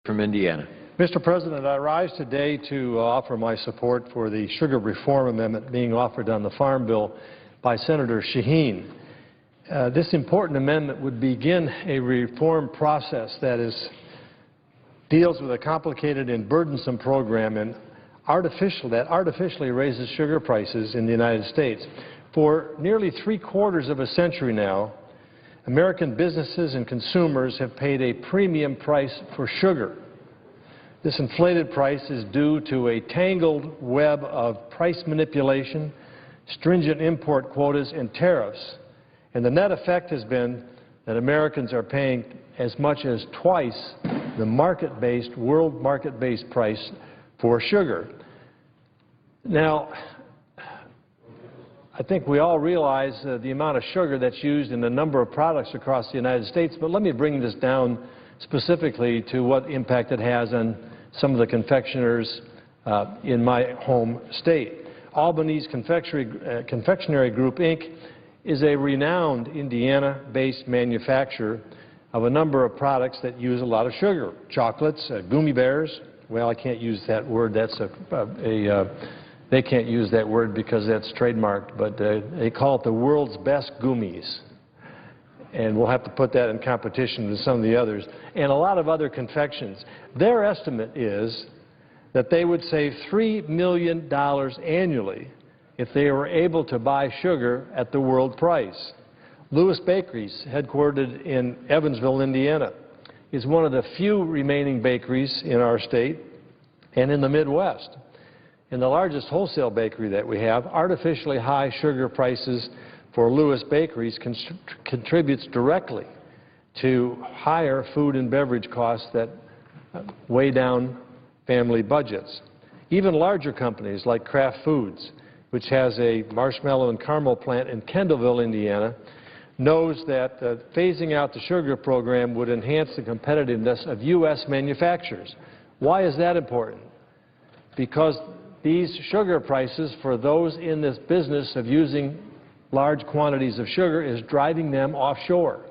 from Indiana. Mr. President, I rise today to offer my support for the sugar reform amendment being offered on the Farm Bill by Senator Shaheen. This important amendment would begin a reform process that deals with a complicated and burdensome program that artificially raises sugar prices in the United States. For nearly three-quarters of a century now, American businesses and consumers have paid a premium price for sugar. This inflated price is due to a tangled web of price manipulation, stringent import quotas, and tariffs. And the net effect has been that Americans are paying as much as twice the world market-based price for sugar. Now, I think we all realize the amount of sugar that's used in a number of products across the United States, but let me bring this down specifically to what impact it has on some of the confectioners in my home state. Albany's Confectionery Group, Inc. is a renowned Indiana-based manufacturer of a number of products that use a lot of sugar. Chocolates, gummy bears. Well, I can't use that word. They can't use that word because that's trademarked, but they call it the world's best gummies. And we'll have to put that in competition with some of the others, and a lot of other confections. Their estimate is that they would save $3 million annually if they were able to buy sugar at the world price. Lewis Bakeries, headquartered in Evansville, Indiana, is one of the few remaining bakeries in our state and in the Midwest. In the largest wholesale bakery that we have, artificially high sugar prices for Lewis Bakeries contributes directly to higher food and beverage costs that weigh down family budgets. Even larger companies like Kraft Foods, which has a marshmallow and caramel plant in Kendallville, Indiana, knows that phasing out the sugar program would enhance the competitiveness of U.S. manufacturers. Why is that important? Because these sugar prices for those in this business of using large quantities of sugar is driving them offshore.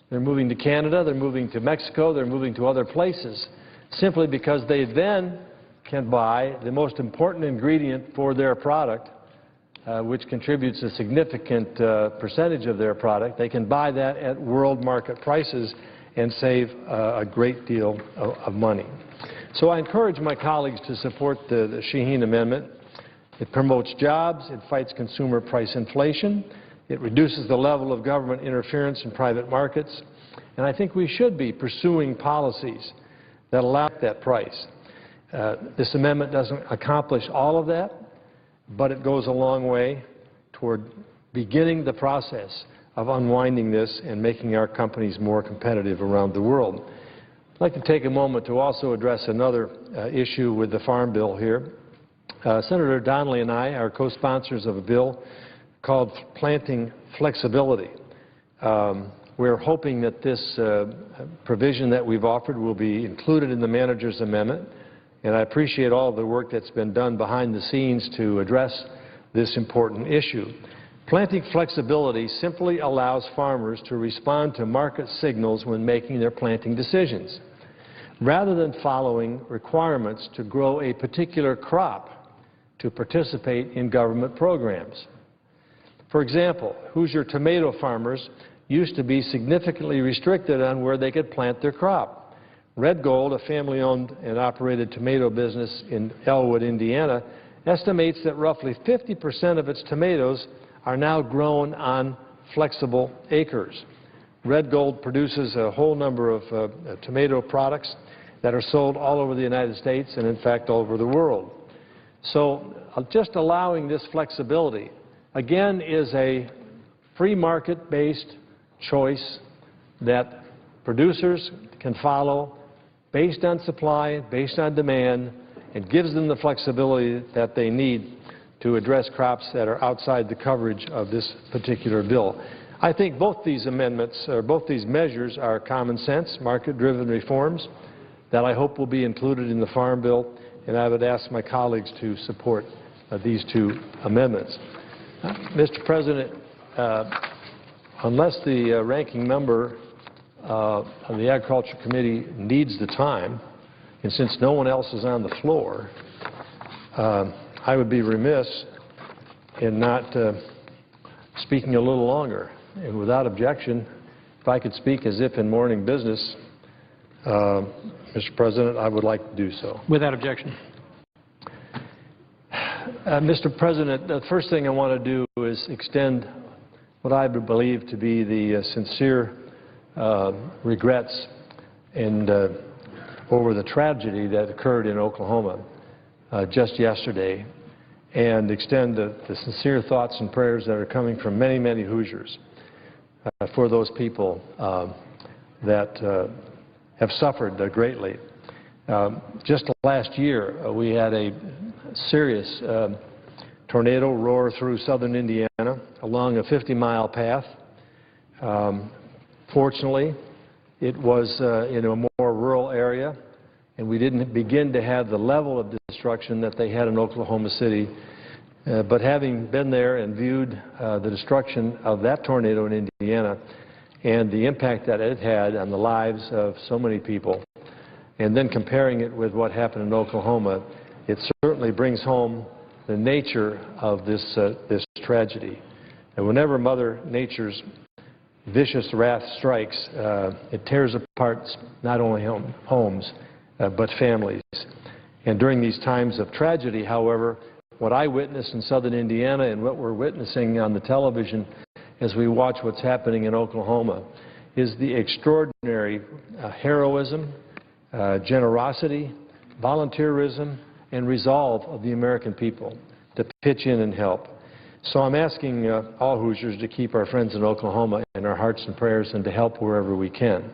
They're moving to Canada, they're moving to Mexico, they're moving to other places, simply because they then can buy the most important ingredient for their product, which contributes a significant percentage of their product. They can buy that at world market prices and save a great deal of money. So I encourage my colleagues to support the Shaheen Amendment. It promotes jobs, it fights consumer price inflation, it reduces the level of government interference in private markets, and I think we should be pursuing policies that allow that price. This amendment doesn't accomplish all of that, but it goes a long way toward beginning the process of unwinding this and making our companies more competitive around the world. I'd like to take a moment to also address another issue with the Farm Bill here. Senator Donnelly and I are co-sponsors of a bill called Planting Flexibility. We're hoping that this provision that we've offered will be included in the manager's amendment, and I appreciate all of the work that's been done behind the scenes to address this important issue. Planting flexibility simply allows farmers to respond to market signals when making their planting decisions, rather than following requirements to grow a particular crop to participate in government programs. For example, Hoosier tomato farmers used to be significantly restricted on where they could plant their crop. Red Gold, a family-owned and operated tomato business in Elwood, Indiana, estimates that roughly 50% of its tomatoes are now grown on flexible acres. Red Gold produces a whole number of tomato products that are sold all over the United States and, in fact, all over the world. So just allowing this flexibility, again, is a free market-based choice that producers can follow based on supply, based on demand, and gives them the flexibility that they need to address crops that are outside the coverage of this particular bill. I think both these amendments, or both these measures, are common sense, market-driven reforms that I hope will be included in the Farm Bill, and I would ask my colleagues to support these two amendments. Mr. President, unless the ranking member of the Agriculture Committee needs the time, And since no one else is on the floor, I would be remiss in not speaking a little longer. And without objection, if I could speak as if in morning business, Mr. President, I would like to do so. Without objection. Mr. President, the first thing I want to do is extend what I believe to be the sincere regrets and over the tragedy that occurred in Oklahoma just yesterday, and extend the sincere thoughts and prayers that are coming from many, many Hoosiers for those people that have suffered greatly. Just last year, we had a serious tornado roar through southern Indiana along a 50-mile path. Fortunately, it was in a more rural area, and we didn't begin to have the level of destruction that they had in Oklahoma City. But having been there and viewed the destruction of that tornado in Indiana and the impact that it had on the lives of so many people, and then comparing it with what happened in Oklahoma, it certainly brings home the nature of this tragedy. And whenever Mother Nature's vicious wrath strikes, it tears apart not only homes, but families. And during these times of tragedy, however, what I witnessed in southern Indiana and what we're witnessing on the television as we watch what's happening in Oklahoma is the extraordinary heroism, generosity, volunteerism, and resolve of the American people to pitch in and help. So I'm asking all Hoosiers to keep our friends in Oklahoma in our hearts and prayers and to help wherever we can.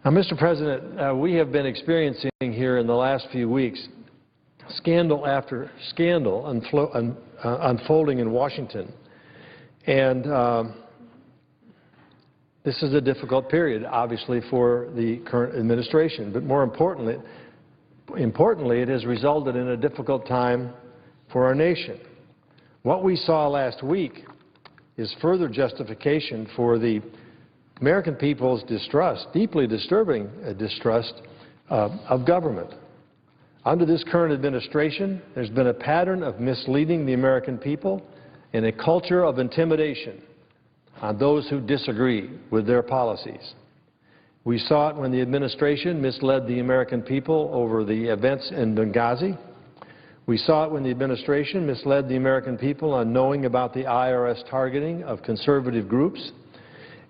Now, Mr. President, we have been experiencing here in the last few weeks scandal after scandal unfolding in Washington. And this is a difficult period, obviously, for the current administration. But more importantly, it has resulted in a difficult time for our nation. What we saw last week is further justification for the American people's distrust, deeply disturbing distrust of government. Under this current administration, there's been a pattern of misleading the American people and a culture of intimidation on those who disagree with their policies. We saw it when the administration misled the American people over the events in Benghazi. We saw it when the administration misled the American people on knowing about the IRS targeting of conservative groups.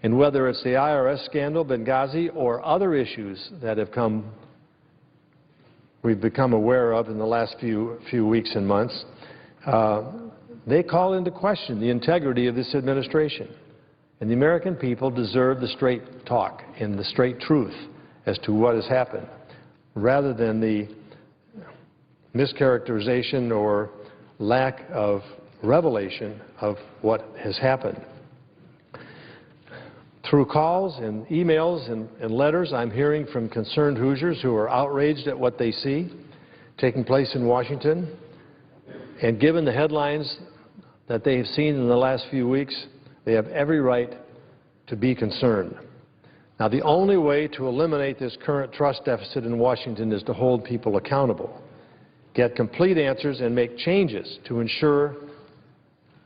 And whether it's the IRS scandal, Benghazi, or other issues that we've become aware of in the last few weeks and months, they call into question the integrity of this administration. And the American people deserve the straight talk and the straight truth as to what has happened, rather than the mischaracterization or lack of revelation of what has happened. Through calls and emails and letters, I'm hearing from concerned Hoosiers who are outraged at what they see taking place in Washington. And given the headlines that they have seen in the last few weeks, they have every right to be concerned. Now, the only way to eliminate this current trust deficit in Washington is to hold people accountable, get complete answers, and make changes to ensure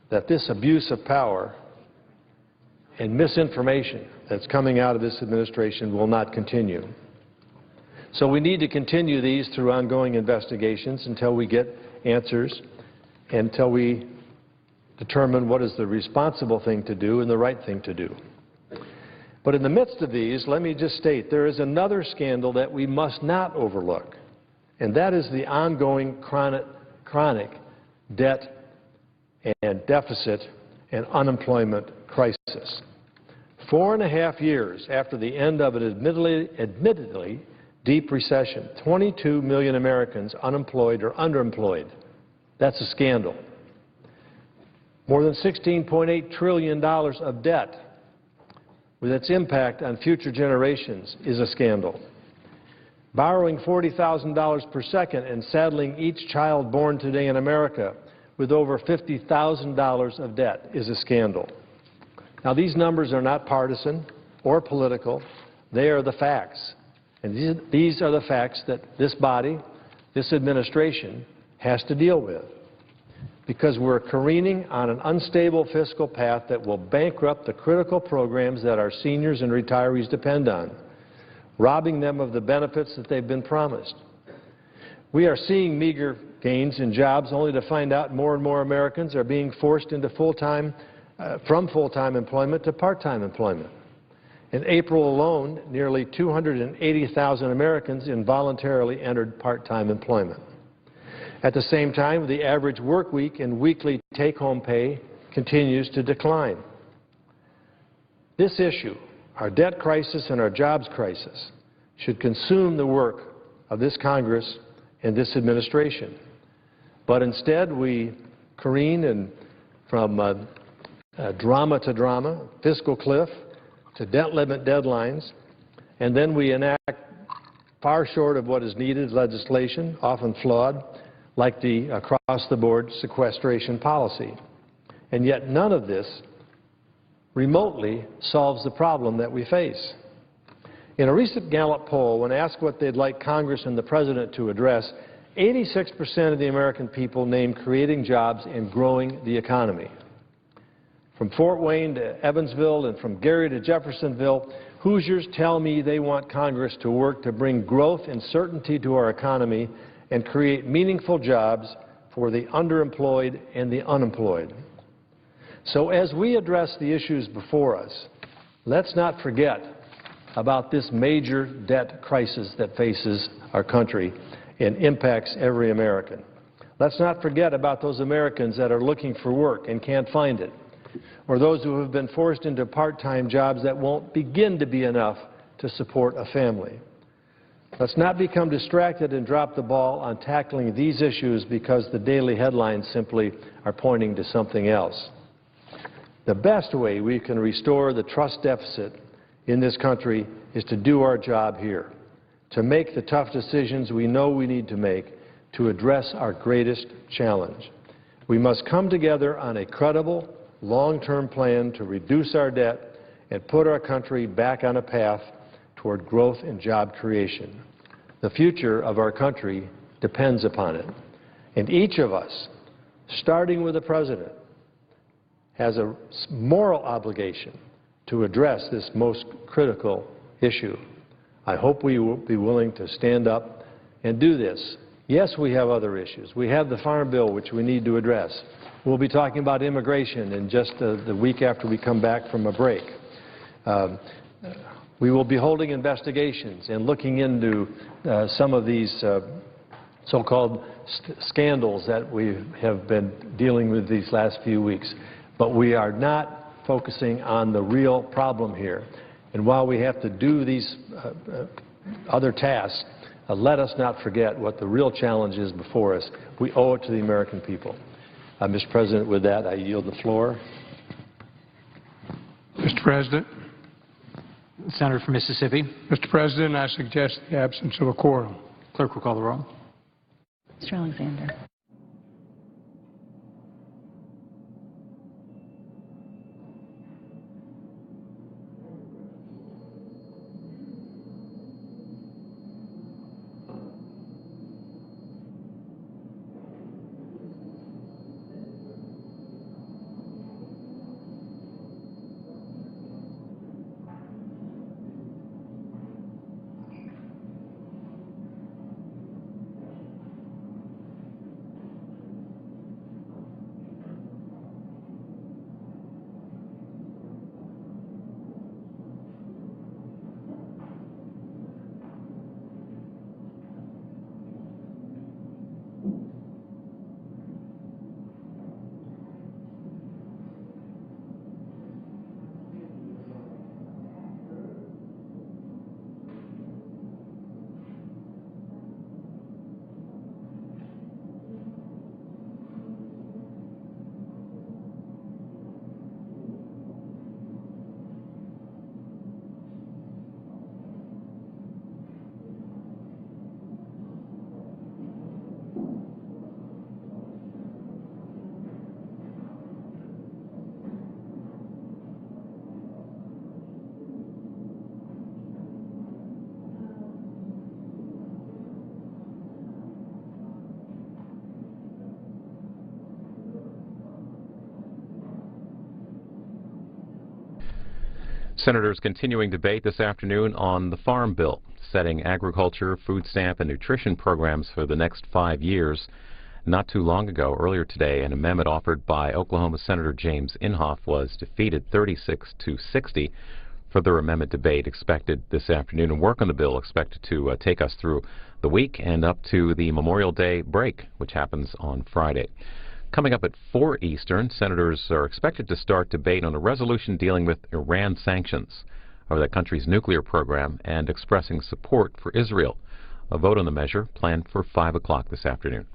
that this abuse of power and misinformation that's coming out of this administration will not continue. So we need to continue these through ongoing investigations until we get answers, until we determine what is the responsible thing to do and the right thing to do. But in the midst of these, let me just state, there is another scandal that we must not overlook, and that is the ongoing chronic debt and deficit and unemployment crisis. 4.5 years after the end of an admittedly deep recession, 22 million Americans unemployed or underemployed. That's a scandal. More than $16.8 trillion of debt with its impact on future generations is a scandal. Borrowing $40,000 per second and saddling each child born today in America with over $50,000 of debt is a scandal. Now, these numbers are not partisan or political. They are the facts. And these are the facts that this body, this administration, has to deal with. Because we're careening on an unstable fiscal path that will bankrupt the critical programs that our seniors and retirees depend on, robbing them of the benefits that they've been promised. We are seeing meager gains in jobs only to find out more and more Americans are being forced into from full-time employment to part-time employment. In April alone, nearly 280,000 Americans involuntarily entered part-time employment. At the same time, the average work week and weekly take-home pay continues to decline. This issue, our debt crisis and our jobs crisis, should consume the work of this Congress and this administration. But instead, we careen from drama to drama, fiscal cliff, to debt limit deadlines, and then we enact far short of what is needed legislation, often flawed, like the across-the-board sequestration policy. And yet none of this remotely solves the problem that we face. In a recent Gallup poll, when asked what they'd like Congress and the President to address, 86% of the American people named creating jobs and growing the economy. From Fort Wayne to Evansville and from Gary to Jeffersonville, Hoosiers tell me they want Congress to work to bring growth and certainty to our economy and create meaningful jobs for the underemployed and the unemployed. So as we address the issues before us, let's not forget about this major debt crisis that faces our country and impacts every American. Let's not forget about those Americans that are looking for work and can't find it, or those who have been forced into part-time jobs that won't begin to be enough to support a family. Let's not become distracted and drop the ball on tackling these issues because the daily headlines simply are pointing to something else. The best way we can restore the trust deficit in this country is to do our job here, to make the tough decisions we know we need to make to address our greatest challenge. We must come together on a credible, long-term plan to reduce our debt and put our country back on a path toward growth and job creation. The future of our country depends upon it. And each of us, starting with the President, has a moral obligation to address this most critical issue. I hope we will be willing to stand up and do this. Yes, we have other issues. We have the Farm Bill, which we need to address. We'll be talking about immigration in just the week after we come back from a break. We will be holding investigations and looking into some of these so-called scandals that we have been dealing with these last few weeks. But we are not focusing on the real problem here. And while we have to do these other tasks, let us not forget what the real challenge is before us. We owe it to the American people. Mr. President, with that, I yield the floor. Mr. President. Senator from Mississippi. Mr. President, I suggest the absence of a quorum. Clerk will call the roll. Mr. Alexander. Senators continuing debate this afternoon on the Farm Bill, setting agriculture, food stamp, and nutrition programs for the next 5 years. Not too long ago, earlier today, an amendment offered by Oklahoma Senator James Inhofe was defeated 36-60. Further amendment debate expected this afternoon, and work on the bill expected to take us through the week and up to the Memorial Day break, which happens on Friday. Coming up at 4 Eastern, senators are expected to start debate on a resolution dealing with Iran sanctions over that country's nuclear program and expressing support for Israel. A vote on the measure planned for 5 o'clock this afternoon.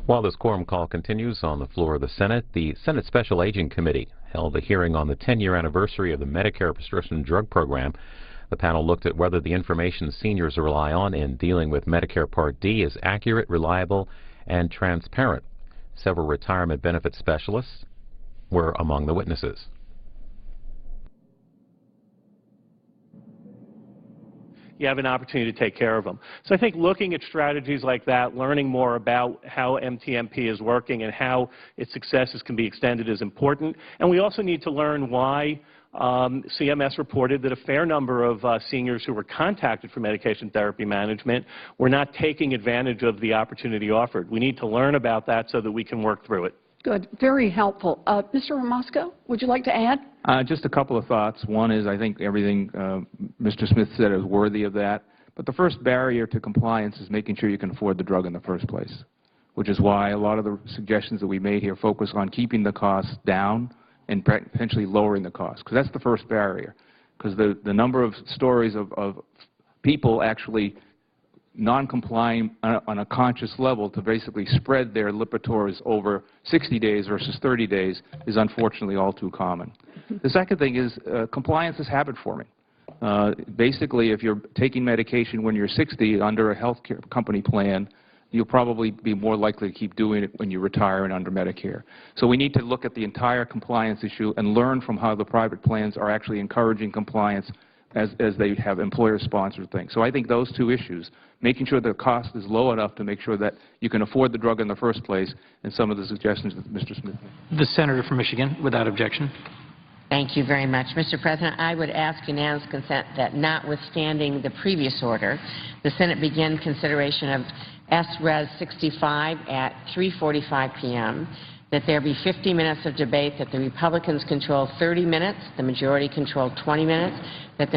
While this quorum call continues on the floor of the Senate Special Aging Committee held a hearing on the 10-year anniversary of the Medicare prescription drug program. The panel looked at whether the information seniors rely on in dealing with Medicare Part D is accurate, reliable, and transparent. Several retirement benefit specialists were among the witnesses. You have an opportunity to take care of them. So I think looking at strategies like that, learning more about how MTMP is working and how its successes can be extended is important. And we also need to learn why CMS reported that a fair number of seniors who were contacted for medication therapy management were not taking advantage of the opportunity offered. We need to learn about that so that we can work through it. Good. Very helpful. Mr. Ramasco, would you like to add? Just a couple of thoughts. One is I think everything Mr. Smith said is worthy of that. But the first barrier to compliance is making sure you can afford the drug in the first place, which is why a lot of the suggestions that we made here focus on keeping the costs down and potentially lowering the costs, because that's the first barrier. Because the number of stories of people actually non-complying on a conscious level to basically spread their Lipitor over 60 days versus 30 days is unfortunately all too common. The second thing is compliance is habit forming. Basically, if you're taking medication when you're 60 under a health care company plan, you'll probably be more likely to keep doing it when you retire and under Medicare. So we need to look at the entire compliance issue and learn from how the private plans are actually encouraging compliance as they have employer-sponsored things. So I think those two issues, making sure the cost is low enough to make sure that you can afford the drug in the first place, and some of the suggestions that Mr. Smith made. The Senator from Michigan, without objection. Thank you very much. Mr. President, I would ask unanimous consent that notwithstanding the previous order, the Senate begin consideration of S-Res 65 at 3:45 p.m., that there be 50 minutes of debate, that the Republicans control 30 minutes, the majority control 20 minutes, that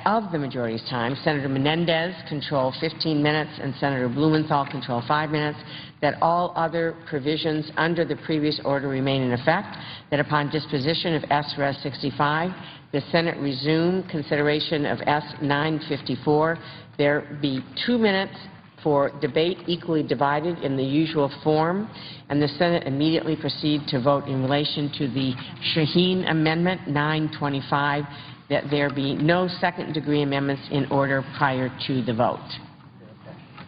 of the majority's time, Senator Menendez control 15 minutes and Senator Blumenthal control 5 minutes, that all other provisions under the previous order remain in effect, that upon disposition of S-Res 65, the Senate resume consideration of S-954. There be 2 minutes for debate equally divided in the usual form, and the Senate immediately proceed to vote in relation to the Shaheen Amendment 925, that there be no second-degree amendments in order prior to the vote.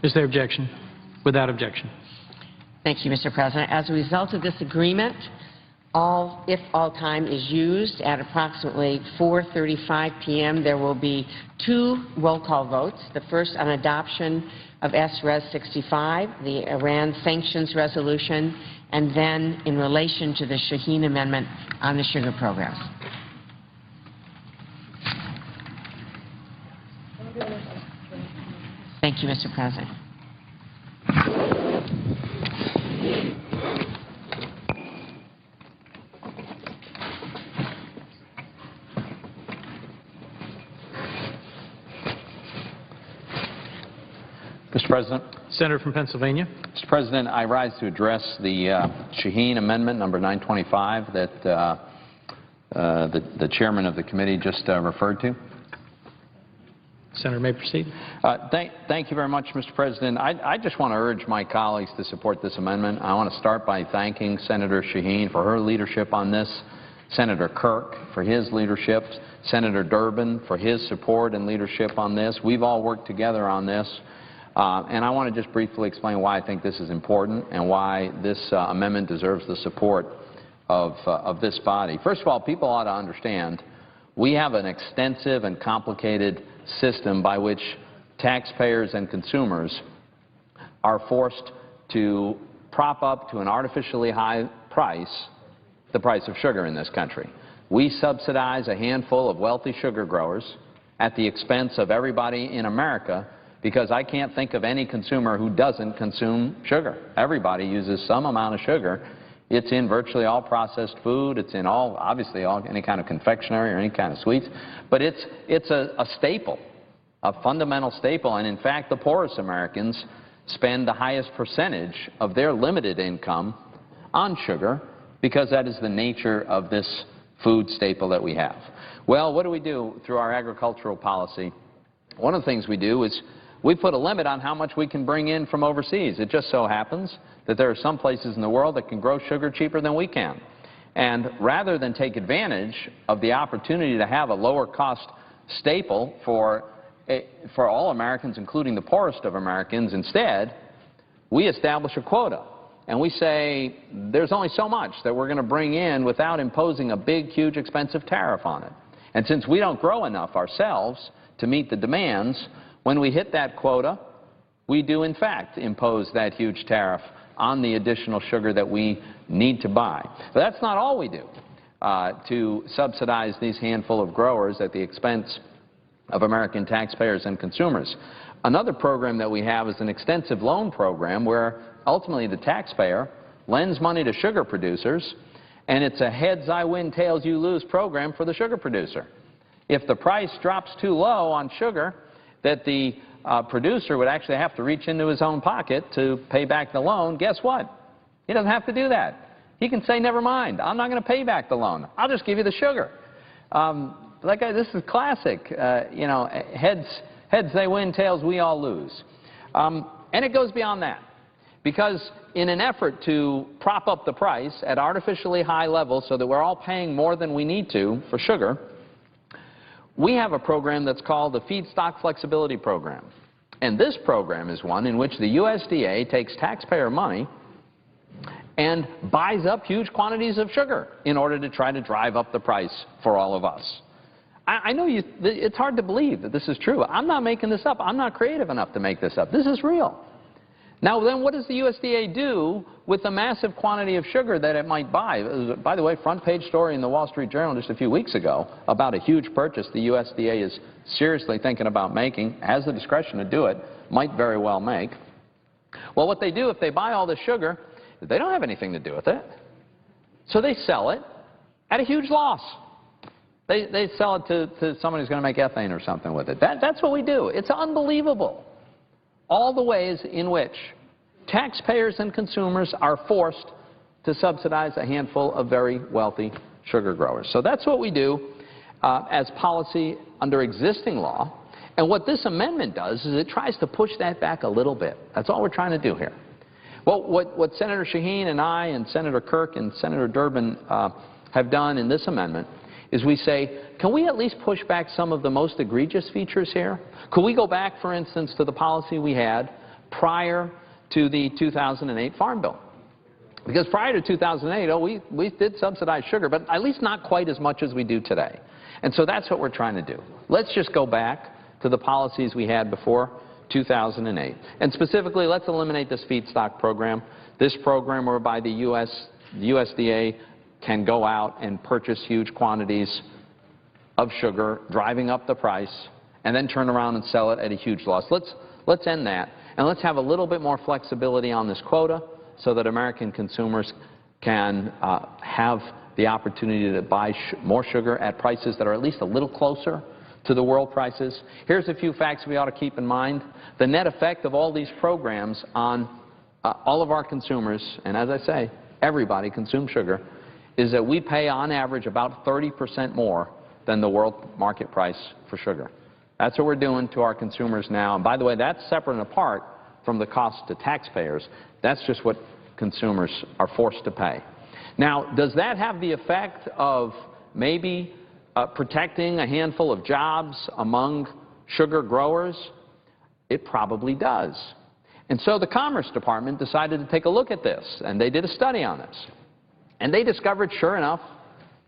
Is there objection? Without objection. Thank you, Mr. President. As a result of this agreement, if all time is used at approximately 4:35 p.m., there will be 2 roll call votes. The first on adoption of S-Res 65, the Iran sanctions resolution, and then in relation to the Shaheen Amendment on the sugar programs. Thank Thank you, Mr. President. Mr. President. Senator from Pennsylvania. Mr. President, I rise to address the Shaheen Amendment number 925 that the chairman of the committee just referred to. Senator may proceed. Thank you very much, Mr. President. I just want to urge my colleagues to support this amendment. I want to start by thanking Senator Shaheen for her leadership on this, Senator Kirk for his leadership, Senator Durbin for his support and leadership on this. We've all worked together on this. And I want to just briefly explain why I think this is important and why this amendment deserves the support of this body. First of all, people ought to understand we have an extensive and complicated system by which taxpayers and consumers are forced to prop up to an artificially high price the price of sugar in this country. We subsidize a handful of wealthy sugar growers at the expense of everybody in America, because I can't think of any consumer who doesn't consume sugar. Everybody uses some amount of sugar. It's in virtually all processed food. It's in obviously any kind of confectionery or any kind of sweets. But it's a staple, a fundamental staple. And in fact, the poorest Americans spend the highest percentage of their limited income on sugar, because that is the nature of this food staple that we have. Well, what do we do through our agricultural policy? One of the things we do is we put a limit on how much we can bring in from overseas. It just so happens that there are some places in the world that can grow sugar cheaper than we can. And rather than take advantage of the opportunity to have a lower cost staple for all Americans, including the poorest of Americans, instead, we establish a quota. And we say there's only so much that we're going to bring in without imposing a big, huge, expensive tariff on it. And since we don't grow enough ourselves to meet the demands, when we hit that quota, we do, in fact, impose that huge tariff on the additional sugar that we need to buy. But that's not all we do to subsidize these handful of growers at the expense of American taxpayers and consumers. Another program that we have is an extensive loan program where ultimately the taxpayer lends money to sugar producers, and it's a heads I win, tails you lose program for the sugar producer. If the price drops too low on sugar, that the producer would actually have to reach into his own pocket to pay back the loan, guess what? He doesn't have to do that. He can say, never mind, I'm not going to pay back the loan. I'll just give you the sugar. This is classic. You know, heads they win, tails we all lose. And it goes beyond that. Because in an effort to prop up the price at artificially high levels so that we're all paying more than we need to for sugar, we have a program that's called the Feedstock Flexibility Program. And this program is one in which the USDA takes taxpayer money and buys up huge quantities of sugar in order to try to drive up the price for all of us. I know it's hard to believe that this is true. I'm not making this up. I'm not creative enough to make this up. This is real. Now, then what does the USDA do with the massive quantity of sugar that it might buy? By the way, front page story in the Wall Street Journal just a few weeks ago about a huge purchase the USDA is seriously thinking about making, has the discretion to do it, might very well make. Well, what they do if they buy all this sugar, they don't have anything to do with it. So they sell it at a huge loss. They sell it to someone who's going to make ethane or something with it. That's what we do. It's unbelievable. All the ways in which taxpayers and consumers are forced to subsidize a handful of very wealthy sugar growers. So that's what we do as policy under existing law. And what this amendment does is it tries to push that back a little bit. That's all we're trying to do here. Well, what Senator Shaheen and I and Senator Kirk and Senator Durbin have done in this amendment is we say, can we at least push back some of the most egregious features here? Could we go back, for instance, to the policy we had prior to the 2008 Farm Bill? Because prior to 2008, we did subsidize sugar, but at least not quite as much as we do today. And so that's what we're trying to do. Let's just go back to the policies we had before 2008. And specifically, let's eliminate this feedstock program. This program whereby the USDA can go out and purchase huge quantities of sugar, driving up the price, and then turn around and sell it at a huge loss. Let's end that, and let's have a little bit more flexibility on this quota so that American consumers can have the opportunity to buy more sugar at prices that are at least a little closer to the world prices. Here's a few facts we ought to keep in mind. The net effect of all these programs on all of our consumers, and as I say, everybody consumes sugar, is that we pay on average about 30% more than the world market price for sugar. That's what we're doing to our consumers now. And by the way, that's separate and apart from the cost to taxpayers. That's just what consumers are forced to pay. Now, does that have the effect of maybe protecting a handful of jobs among sugar growers? It probably does. And so the Commerce Department decided to take a look at this, and they did a study on this. And they discovered, sure enough,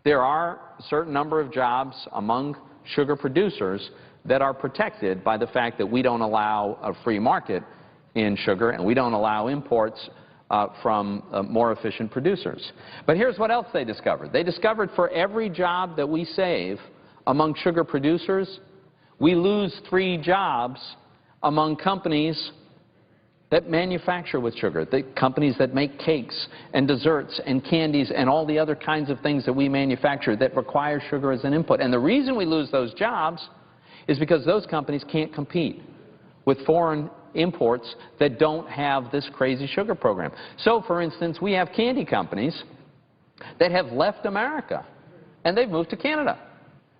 there are a certain number of jobs among sugar producers that are protected by the fact that we don't allow a free market in sugar and we don't allow imports from more efficient producers. But here's what else they discovered. They discovered for every job that we save among sugar producers, we lose 3 jobs among companies that manufacture with sugar, the companies that make cakes and desserts and candies and all the other kinds of things that we manufacture that require sugar as an input. And the reason we lose those jobs is because those companies can't compete with foreign imports that don't have this crazy sugar program. So, for instance, we have candy companies that have left America and they've moved to Canada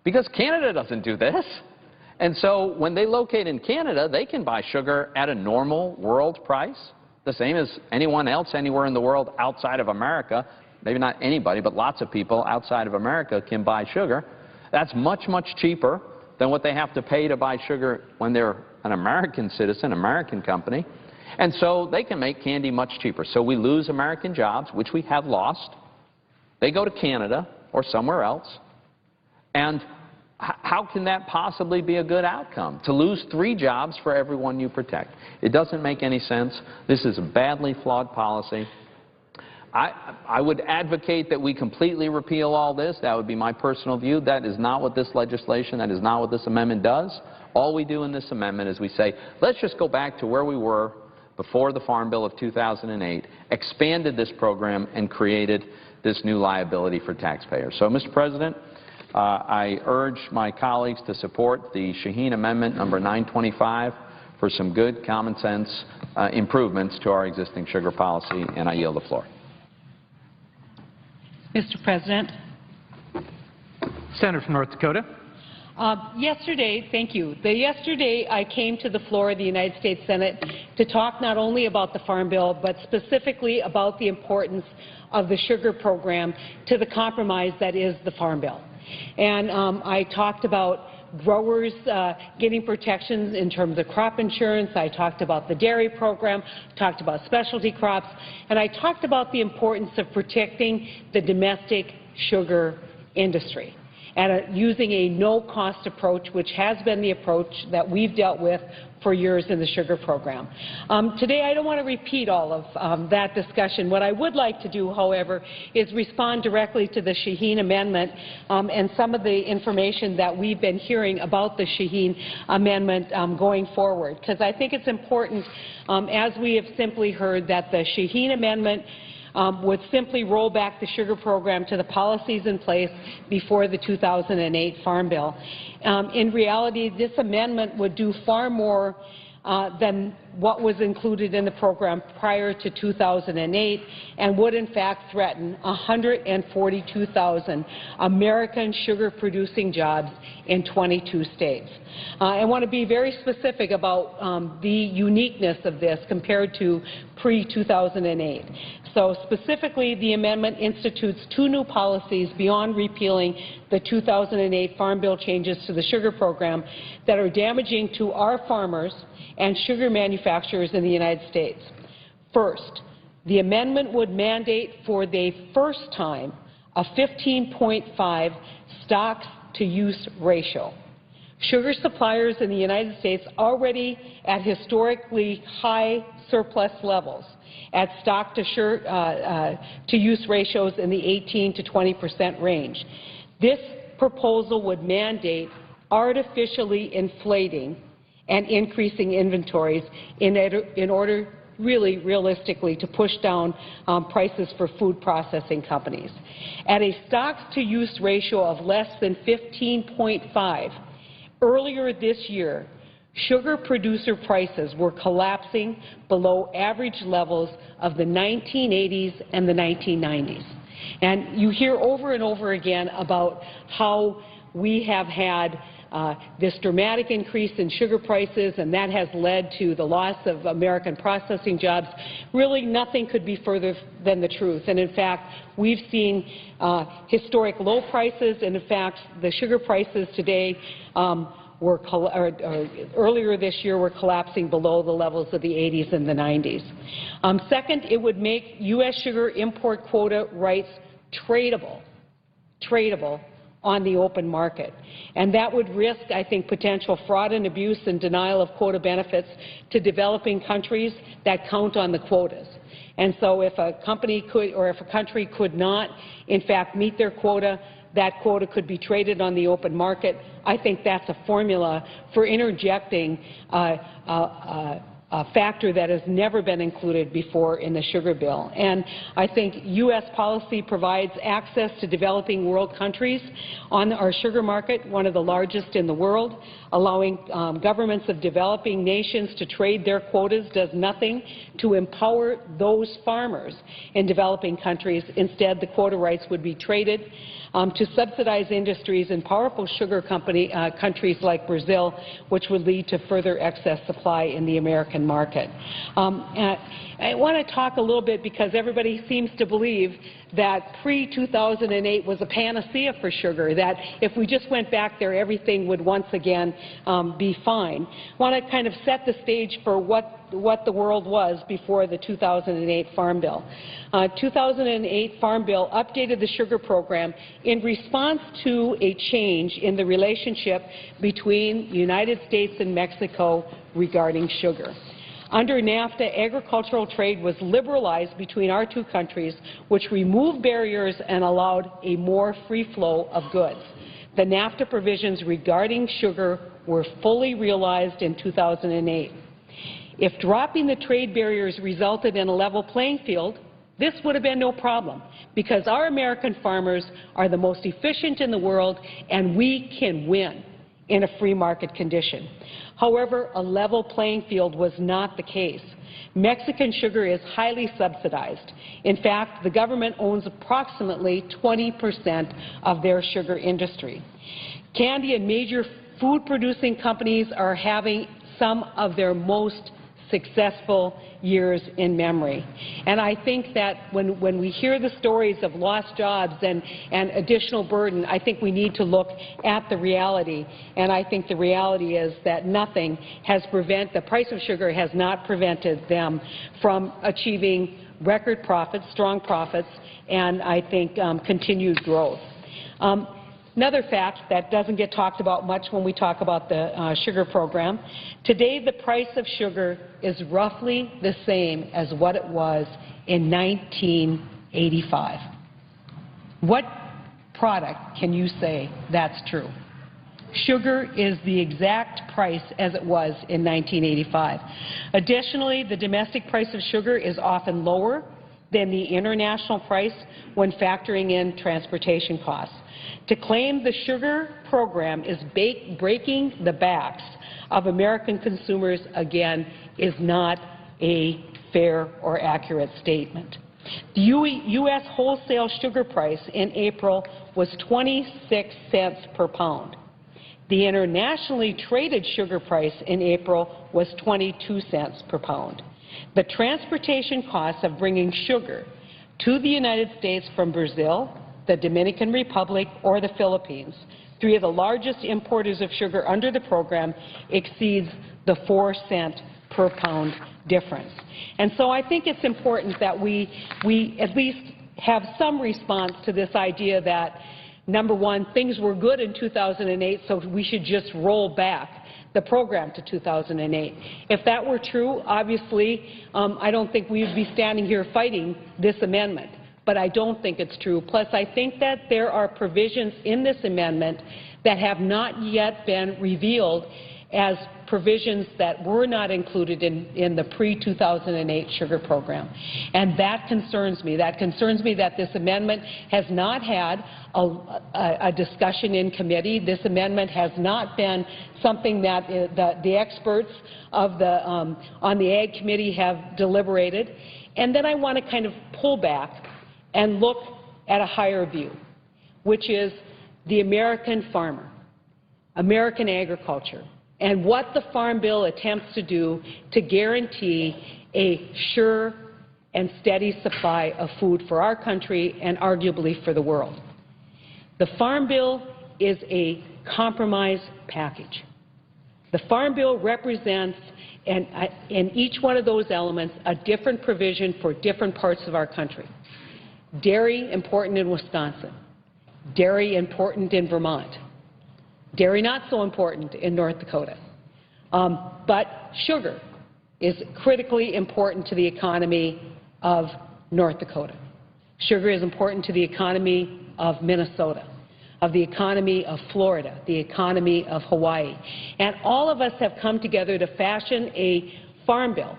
because Canada doesn't do this. And so when they locate in Canada, they can buy sugar at a normal world price, the same as anyone else anywhere in the world outside of America. Maybe not anybody, but lots of people outside of America can buy sugar. That's much, much cheaper than what they have to pay to buy sugar when they're an American citizen, American company. And so they can make candy much cheaper. So we lose American jobs, which we have lost. They go to Canada or somewhere else. And how can that possibly be a good outcome? To lose 3 jobs for every one you protect. It doesn't make any sense. This is a badly flawed policy. I would advocate that we completely repeal all this. That would be my personal view. That is not what this legislation, that is not what this amendment does. All we do in this amendment is we say, let's just go back to where we were before the Farm Bill of 2008, expanded this program, and created this new liability for taxpayers. So, Mr. President, I urge my colleagues to support the Shaheen Amendment number 925 for some good common sense improvements to our existing sugar policy, and I yield the floor. Mr. President. Senator from North Dakota. Yesterday I came to the floor of the United States Senate to talk not only about the Farm Bill, but specifically about the importance of the sugar program to the compromise that is the Farm Bill. And I talked about growers getting protections in terms of crop insurance. I talked about the dairy program, talked about specialty crops, and I talked about the importance of protecting the domestic sugar industry and using a no-cost approach, which has been the approach that we've dealt with for years in the sugar program. Today, I don't want to repeat all of that discussion. What I would like to do, however, is respond directly to the Shaheen Amendment and some of the information that we've been hearing about the Shaheen Amendment going forward, because I think it's important, as we have simply heard, that the Shaheen Amendment would simply roll back the sugar program to the policies in place before the 2008 Farm Bill. In reality, this amendment would do far more than what was included in the program prior to 2008 and would in fact threaten 142,000 American sugar-producing jobs in 22 states. I want to be very specific about the uniqueness of this compared to pre-2008. So specifically, the amendment institutes 2 new policies beyond repealing the 2008 Farm Bill changes to the sugar program that are damaging to our farmers and sugar manufacturers in the United States. First, the amendment would mandate for the first time a 15.5 stocks-to-use ratio. Sugar suppliers in the United States already at historically high surplus levels at stock-to-use ratios in the 18% to 20% range. This proposal would mandate artificially inflating and increasing inventories in order really realistically to push down prices for food processing companies. At a stocks-to-use ratio of less than 15.5, earlier this year, sugar producer prices were collapsing below average levels of the 1980s and the 1990s. And you hear over and over again about how we have had this dramatic increase in sugar prices, and that has led to the loss of American processing jobs. Really, nothing could be further than the truth. And in fact, we've seen historic low prices, and in fact, the sugar prices today earlier this year were collapsing below the levels of the 80s and the 90s. Second, it would make U.S. sugar import quota rights tradable on the open market. And that would risk, I think, potential fraud and abuse and denial of quota benefits to developing countries that count on the quotas. And so if a company could, or if a country could not, in fact, meet their quota, that quota could be traded on the open market. I think that's a formula for interjecting a factor that has never been included before in the sugar bill. And I think U.S. policy provides access to developing world countries on our sugar market, one of the largest in the world. Allowing governments of developing nations to trade their quotas does nothing to empower those farmers in developing countries. Instead, the quota rights would be traded to subsidize industries in powerful sugar countries like Brazil, which would lead to further excess supply in the American market. I want to talk a little bit, because everybody seems to believe that pre-2008 was a panacea for sugar, that if we just went back there, everything would once again be fine. I want to kind of set the stage for what the world was before the 2008 Farm Bill. 2008 Farm Bill updated the sugar program in response to a change in the relationship between the United States and Mexico regarding sugar. Under NAFTA, agricultural trade was liberalized between our two countries, which removed barriers and allowed a more free flow of goods. The NAFTA provisions regarding sugar were fully realized in 2008. If dropping the trade barriers resulted in a level playing field, this would have been no problem, because our American farmers are the most efficient in the world, and we can win in a free market condition. However, a level playing field was not the case. Mexican sugar is highly subsidized. In fact, the government owns approximately 20% of their sugar industry. Candy and major food-producing companies are having some of their most successful years in memory. And I think that when we hear the stories of lost jobs and additional burden, I think we need to look at the reality. And I think the reality is that nothing has the price of sugar has not prevented them from achieving record profits, strong profits, and I think continued growth. Another fact that doesn't get talked about much when we talk about the sugar program, today the price of sugar is roughly the same as what it was in 1985. What product can you say that's true? Sugar is the exact price as it was in 1985. Additionally, the domestic price of sugar is often lower than the international price when factoring in transportation costs. To claim the sugar program is breaking the backs of American consumers, again, is not a fair or accurate statement. The U.S. wholesale sugar price in April was 26 cents per pound. The internationally traded sugar price in April was 22 cents per pound. The transportation costs of bringing sugar to the United States from Brazil, the Dominican Republic, or the Philippines, three of the largest importers of sugar under the program, exceeds the 4-cent per pound difference. And so I think it's important that we at least have some response to this idea that, number one, things were good in 2008, so we should just roll back the program to 2008. If that were true, obviously, I don't think we would be standing here fighting this amendment. But I don't think it's true. Plus, I think that there are provisions in this amendment that have not yet been revealed as provisions that were not included in the pre-2008 sugar program. And that concerns me. That concerns me that this amendment has not had a discussion in committee. This amendment has not been something that the experts of on the Ag Committee have deliberated. And then I want to kind of pull back and look at a higher view, which is the American farmer, American agriculture, and what the Farm Bill attempts to do to guarantee a sure and steady supply of food for our country and arguably for the world. The Farm Bill is a compromise package. The Farm Bill represents, in each one of those elements, a different provision for different parts of our country. Dairy, important in Wisconsin. Dairy, important in Vermont. Dairy, not so important in North Dakota. But sugar is critically important to the economy of North Dakota. Sugar is important to the economy of Minnesota, of the economy of Florida, the economy of Hawaii. And all of us have come together to fashion a farm bill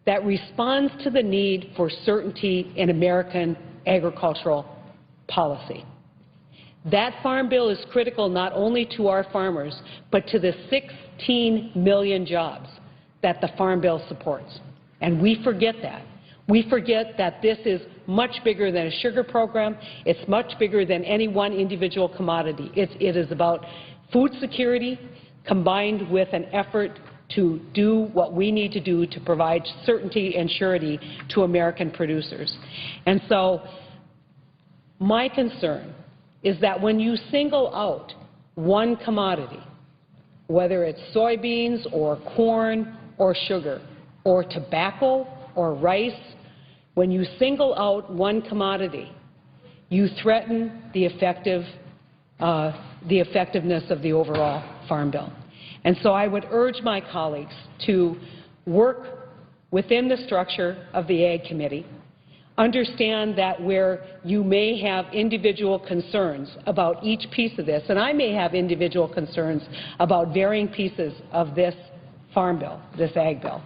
that responds to the need for certainty in American agricultural policy. That farm bill is critical not only to our farmers, but to the 16 million jobs that the farm bill supports. And we forget that. We forget that this is much bigger than a sugar program. It's much bigger than any one individual commodity. It is about food security combined with an effort to do what we need to do to provide certainty and surety to American producers. And so my concern is that when you single out one commodity, whether it's soybeans or corn or sugar or tobacco or rice, when you single out one commodity, you threaten the effectiveness of the overall farm bill. And so I would urge my colleagues to work within the structure of the Ag Committee, understand that where you may have individual concerns about each piece of this, and I may have individual concerns about varying pieces of this farm bill, this ag bill,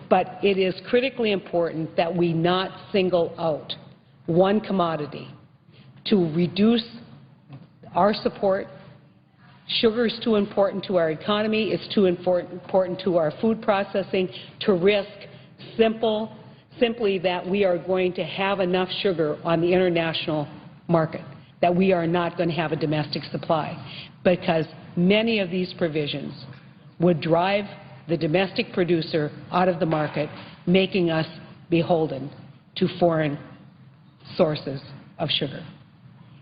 but it is critically important that we not single out one commodity to reduce our support. Sugar is too important to our economy. It's too important to our food processing to risk simply that we are going to have enough sugar on the international market, that we are not going to have a domestic supply, because many of these provisions would drive the domestic producer out of the market, making us beholden to foreign sources of sugar.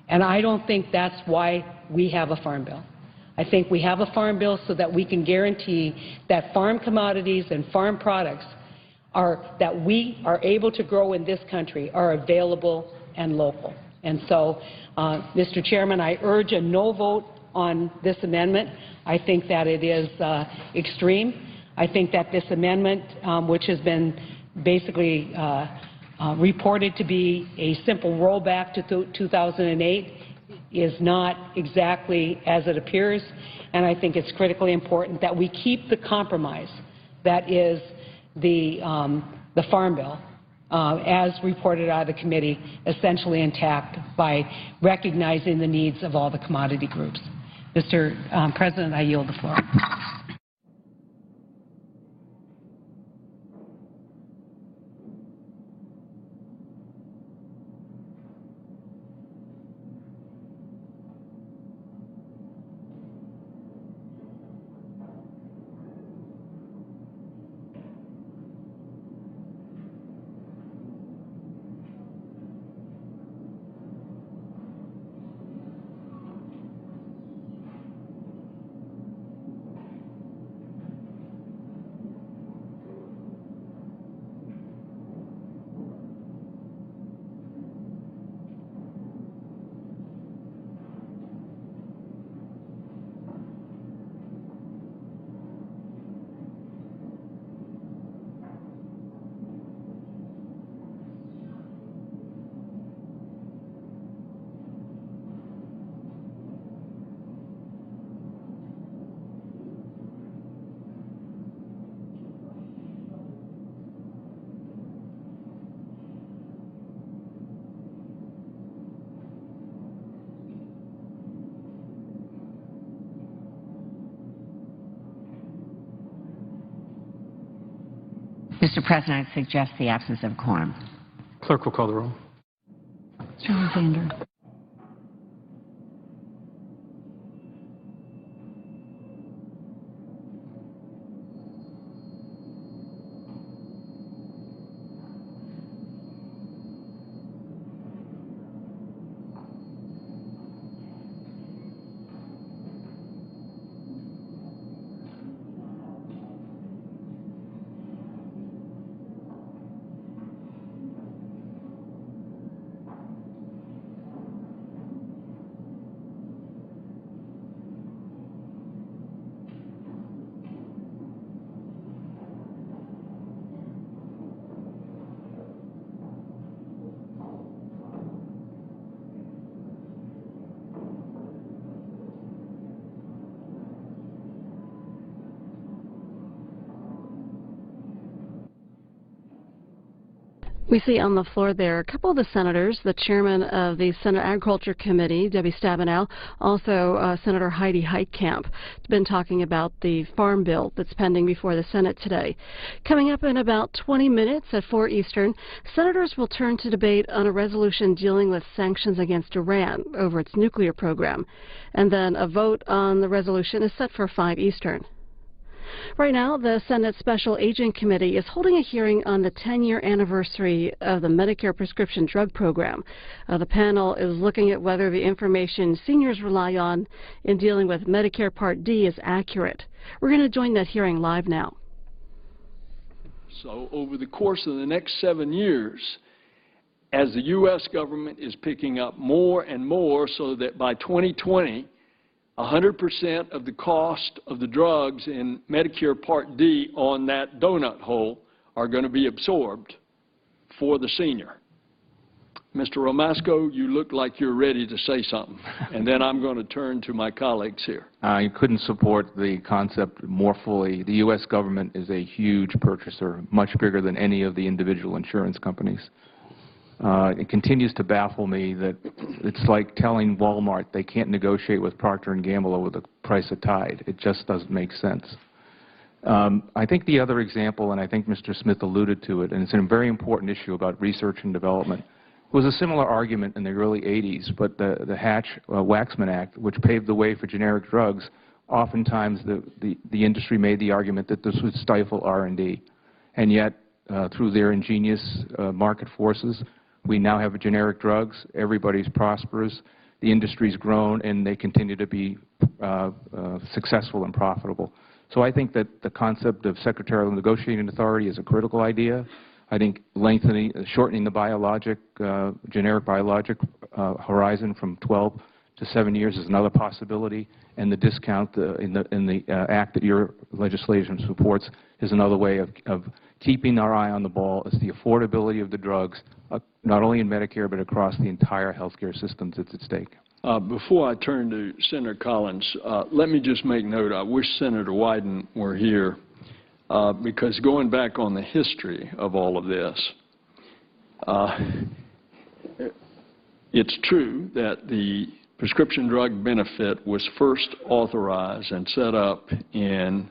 And I don't think that's why we have a farm bill. I think we have a farm bill so that we can guarantee that farm commodities and farm products that we are able to grow in this country are available and local. And so, Mr. Chairman, I urge a no vote on this amendment. I think that it is extreme. I think that this amendment, which has been basically reported to be a simple rollback to 2008, is not exactly as it appears. And I think it's critically important that we keep the compromise that is the Farm Bill, as reported out of the committee, essentially intact by recognizing the needs of all the commodity groups. Mr. President, I yield the floor. Mr. President, I suggest the absence of quorum. Clerk will call the roll. Mr. Alexander. We see on the floor there a couple of the senators, the chairman of the Senate Agriculture Committee, Debbie Stabenow, also Senator Heidi Heitkamp, been talking about the farm bill that's pending before the Senate today. Coming up in about 20 minutes at 4 Eastern, senators will turn to debate on a resolution dealing with sanctions against Iran over its nuclear program. And then a vote on the resolution is set for 5 Eastern. Right now, the Senate Special Agent Committee is holding a hearing on the 10-year anniversary of the Medicare prescription drug program. The panel is looking at whether the information seniors rely on in dealing with Medicare Part D is accurate. We're going to join that hearing live now. So over the course of the next 7 years, as the U.S. government is picking up more and more so that by 2020, 100% of the cost of the drugs in Medicare Part D on that donut hole are going to be absorbed for the senior. Mr. Romasco, you look like you're ready to say something, and then I'm going to turn to my colleagues here. I couldn't support the concept more fully. The U.S. government is a huge purchaser, much bigger than any of the individual insurance companies. It continues to baffle me that it's like telling Walmart they can't negotiate with Procter & Gamble over the price of Tide. It just doesn't make sense. I think the other example, and I think Mr. Smith alluded to it, and it's a very important issue about research and development, was a similar argument in the early 80s, but the Hatch-Waxman Act, which paved the way for generic drugs, oftentimes the industry made the argument that this would stifle R&D. And yet, through their ingenious market forces, we now have generic drugs, everybody's prosperous, the industry's grown, and they continue to be successful and profitable. So I think that the concept of secretarial negotiating authority is a critical idea. I think shortening the generic biologic horizon from 12 to 7 years is another possibility, and the discount in the act that your legislation supports is another way of keeping our eye on the ball as the affordability of the drugs, not only in Medicare but across the entire healthcare system that's at stake. Before I turn to Senator Collins, let me just make note, I wish Senator Wyden were here, because going back on the history of all of this, it's true that the prescription drug benefit was first authorized and set up in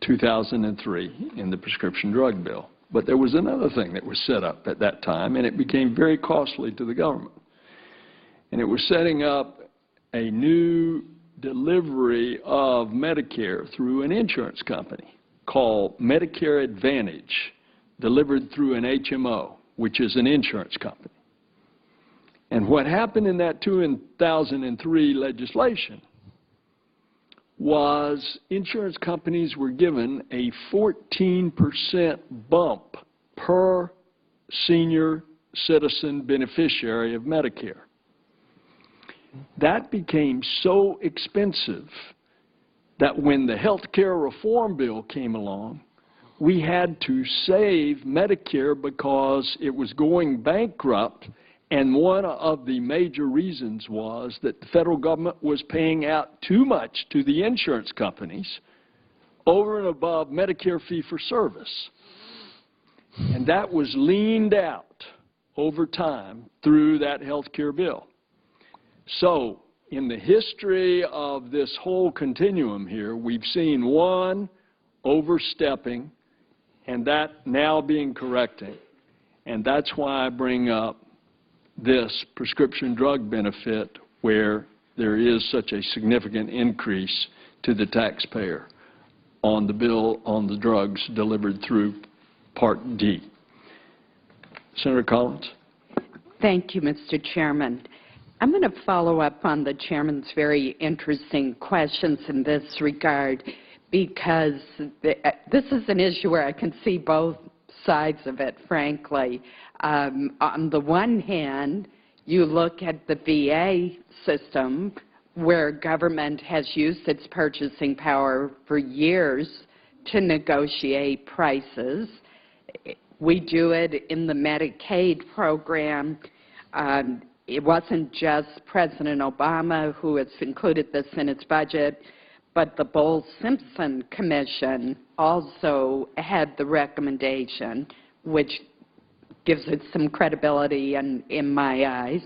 2003 in the prescription drug bill. But there was another thing that was set up at that time, and it became very costly to the government. And it was setting up a new delivery of Medicare through an insurance company called Medicare Advantage, delivered through an HMO, which is an insurance company. And what happened in that 2003 legislation was insurance companies were given a 14% bump per senior citizen beneficiary of Medicare. That became so expensive that when the health care reform bill came along, we had to save Medicare because it was going bankrupt. And one of the major reasons was that the federal government was paying out too much to the insurance companies over and above Medicare fee-for-service. And that was leaned out over time through that health care bill. So in the history of this whole continuum here, we've seen one overstepping and that now being corrected. And that's why I bring up this prescription drug benefit where there is such a significant increase to the taxpayer on the bill on the drugs delivered through Part D. Senator Collins. Thank you, Mr. Chairman. I'm going to follow up on the Chairman's very interesting questions in this regard because this is an issue where I can see both sides of it, frankly. On the one hand, you look at the VA system where government has used its purchasing power for years to negotiate prices. We do it in the Medicaid program. It wasn't just President Obama who has included this in its budget, but the Bowles-Simpson Commission also had the recommendation, which gives it some credibility in my eyes.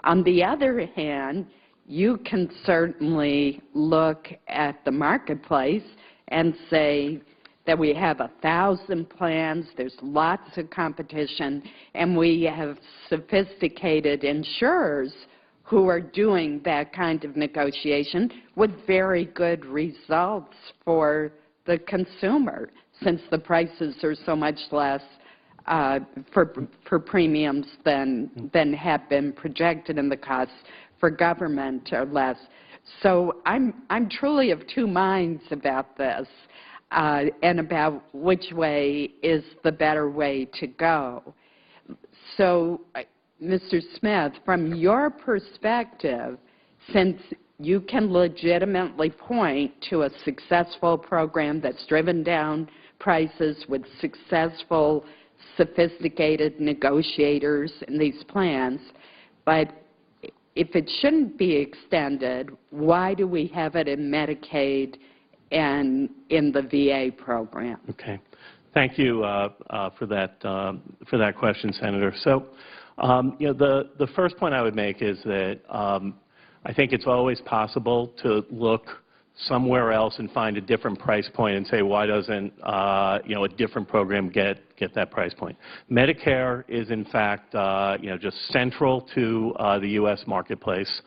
On the other hand, you can certainly look at the marketplace and say that we have 1,000 plans, there's lots of competition, and we have sophisticated insurers who are doing that kind of negotiation with very good results for the consumer, since the prices are so much less for premiums than have been projected, and the costs for government are less. So I'm truly of two minds about this and about which way is the better way to go. So, Mr. Smith, from your perspective, since you can legitimately point to a successful program that's driven down prices with successful, sophisticated negotiators in these plans, but if it shouldn't be extended, why do we have it in Medicaid and in the VA program? Okay. Thank you for that question, Senator. So, the first point I would make is that I think it's always possible to look somewhere else and find a different price point and say, why doesn't a different program get that price point? Medicare is, in fact, just central to the U.S. marketplace.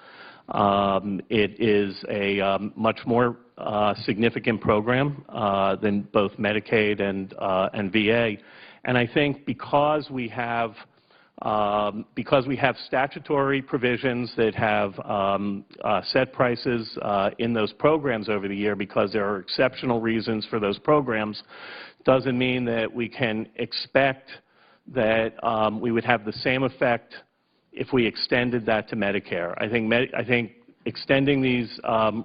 It is a much more significant program than both Medicaid and VA. And I think because we have statutory provisions that have set prices in those programs over the year, because there are exceptional reasons for those programs, doesn't mean that we can expect that we would have the same effect if we extended that to Medicare. I think extending these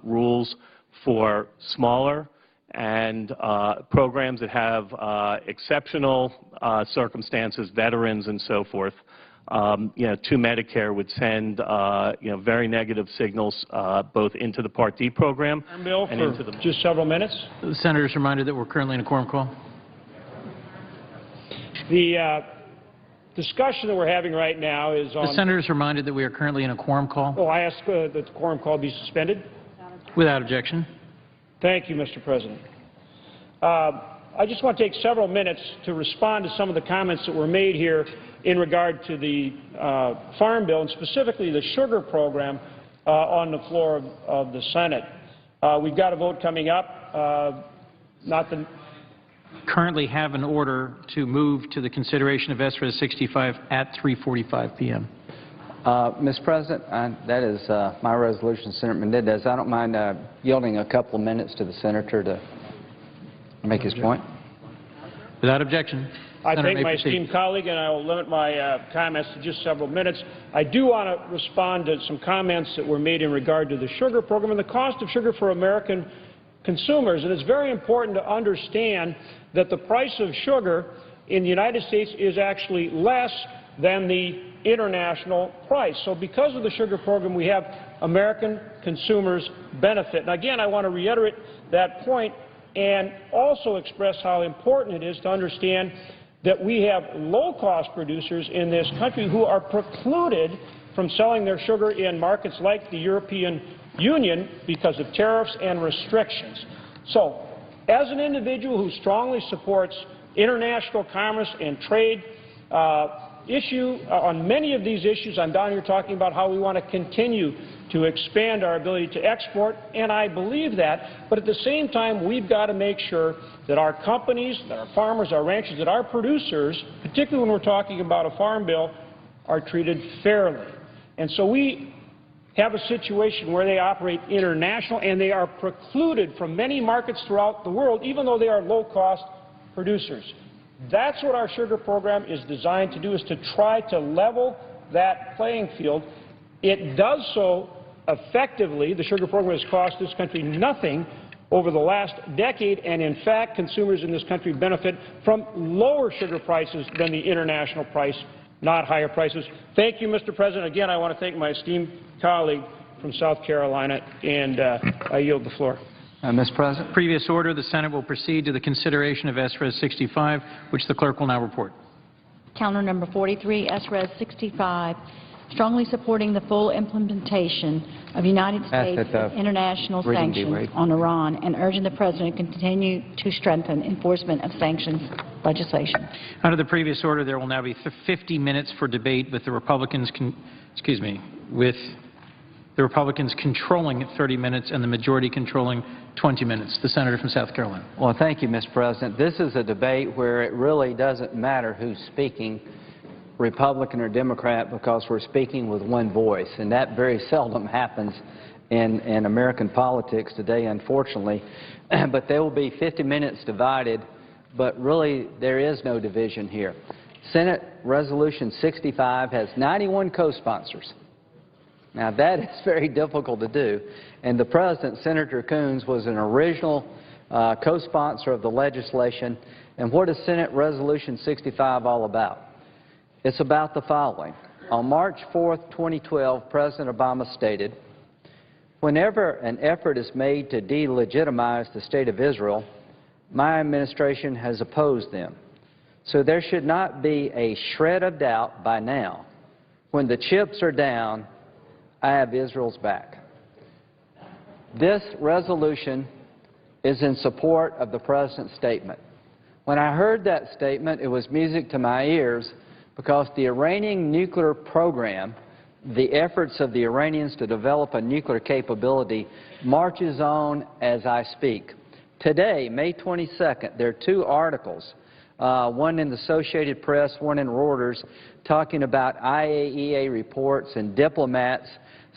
rules for smaller and programs that have exceptional circumstances, veterans and so forth, to Medicare would send very negative signals both into the Part D program and into the just several minutes. The Senator is reminded that we're currently in a quorum call. The discussion that we're having right now is on... The Senator is reminded that we are currently in a quorum call. Oh, I ask that the quorum call be suspended. Without objection. Thank you, Mr. President. I just want to take several minutes to respond to some of the comments that were made here in regard to the Farm Bill, and specifically the sugar program on the floor of the Senate. We've got a vote coming up. Currently have an order to move to the consideration of S-Res 65 at 3:45 p.m. Mr. President, that is my resolution, Senator Menendez. I don't mind yielding a couple of minutes to the Senator to make his point. Without objection. I thank my esteemed colleague, and I will limit my comments to just several minutes. I do want to respond to some comments that were made in regard to the sugar program and the cost of sugar for American consumers. And it's very important to understand that the price of sugar in the United States is actually less than the international price. So because of the sugar program, we have American consumers benefit. And again, I want to reiterate that point and also express how important it is to understand that we have low-cost producers in this country who are precluded from selling their sugar in markets like the European Union because of tariffs and restrictions. So, as an individual who strongly supports international commerce and trade issue. On many of these issues, I'm down here talking about how we want to continue to expand our ability to export, and I believe that, but at the same time, we've got to make sure that our companies, that our farmers, our ranchers, that our producers, particularly when we're talking about a farm bill, are treated fairly. And so we have a situation where they operate international and they are precluded from many markets throughout the world, even though they are low-cost producers. That's what our sugar program is designed to do, is to try to level that playing field. It does so effectively. The sugar program has cost this country nothing over the last decade, and in fact, consumers in this country benefit from lower sugar prices than the international price, not higher prices. Thank you, Mr. President. Again, I want to thank my esteemed colleague from South Carolina, and I yield the floor. Mr. President. Previous order, the Senate will proceed to the consideration of S-Res 65, which the clerk will now report. Counter number 43, S-Res 65, strongly supporting the full implementation of United States international sanctions on Iran and urging the President to continue to strengthen enforcement of sanctions legislation. Under the previous order, there will now be 50 minutes for debate with the Republicans, controlling 30 minutes and the majority controlling 20 minutes. The Senator from South Carolina. Well, thank you, Mr. President. This is a debate where it really doesn't matter who's speaking, Republican or Democrat, because we're speaking with one voice, and that very seldom happens in American politics today, unfortunately. But there will be 50 minutes divided, but really there is no division here. Senate Resolution 65 has 91 co-sponsors. Now, that is very difficult to do, and the President, Senator Coons, was an original co-sponsor of the legislation. And what is Senate Resolution 65 all about? It's about the following. On March 4th, 2012, President Obama stated, "Whenever an effort is made to delegitimize the State of Israel, my administration has opposed them. So there should not be a shred of doubt by now. When the chips are down, I have Israel's back." This resolution is in support of the President's statement. When I heard that statement, it was music to my ears, because the Iranian nuclear program, the efforts of the Iranians to develop a nuclear capability, marches on as I speak. Today, May 22nd, there are two articles, one in the Associated Press, one in Reuters, talking about IAEA reports and diplomats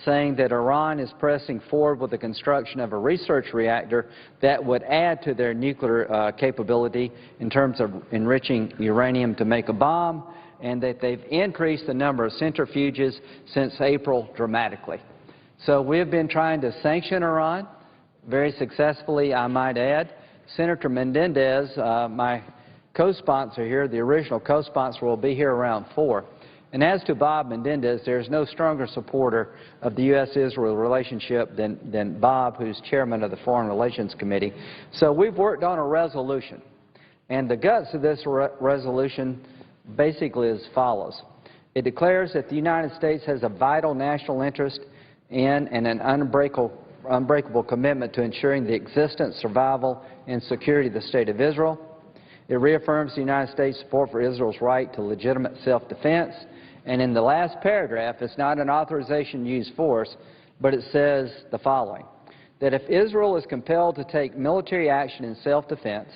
saying that Iran is pressing forward with the construction of a research reactor that would add to their nuclear capability in terms of enriching uranium to make a bomb, and that they've increased the number of centrifuges since April dramatically. So we have been trying to sanction Iran, very successfully, I might add. Senator Menendez, my co-sponsor here, the original co-sponsor, will be here around 4. And as to Bob Menendez, there's no stronger supporter of the U.S.-Israel relationship than Bob, who's chairman of the Foreign Relations Committee. So we've worked on a resolution. And the guts of this resolution basically as follows. It declares that the United States has a vital national interest in and an unbreakable commitment to ensuring the existence, survival, and security of the State of Israel. It reaffirms the United States' support for Israel's right to legitimate self-defense. And in the last paragraph, it's not an authorization to use force, but it says the following, that if Israel is compelled to take military action in self-defense,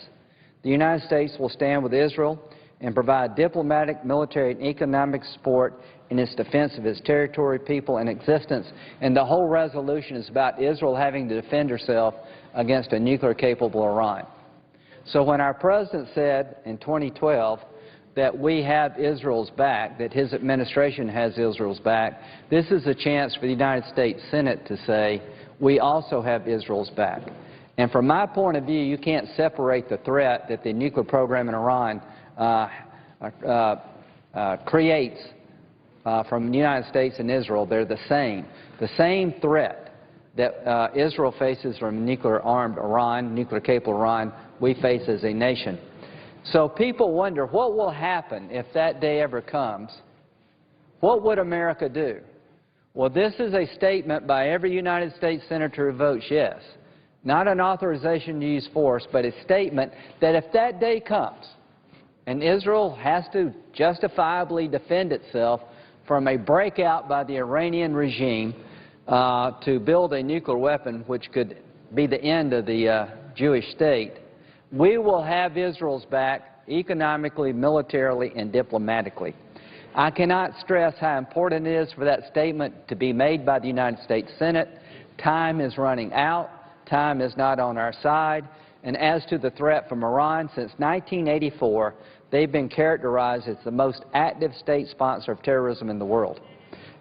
the United States will stand with Israel and provide diplomatic, military, and economic support in its defense of its territory, people, and existence. And the whole resolution is about Israel having to defend herself against a nuclear-capable Iran. So when our President said in 2012 that we have Israel's back, that his administration has Israel's back, this is a chance for the United States Senate to say we also have Israel's back. And from my point of view, you can't separate the threat that the nuclear program in Iran creates from the United States and Israel. They're the same. The same threat that Israel faces from nuclear-armed Iran, nuclear-capable Iran, we face as a nation. So people wonder, what will happen if that day ever comes? What would America do? Well, this is a statement by every United States senator who votes yes. Not an authorization to use force, but a statement that if that day comes, and Israel has to justifiably defend itself from a breakout by the Iranian regime to build a nuclear weapon, which could be the end of the Jewish state, we will have Israel's back economically, militarily, and diplomatically. I cannot stress how important it is for that statement to be made by the United States Senate. Time is running out. Time is not on our side. And as to the threat from Iran, since 1984, they've been characterized as the most active state sponsor of terrorism in the world.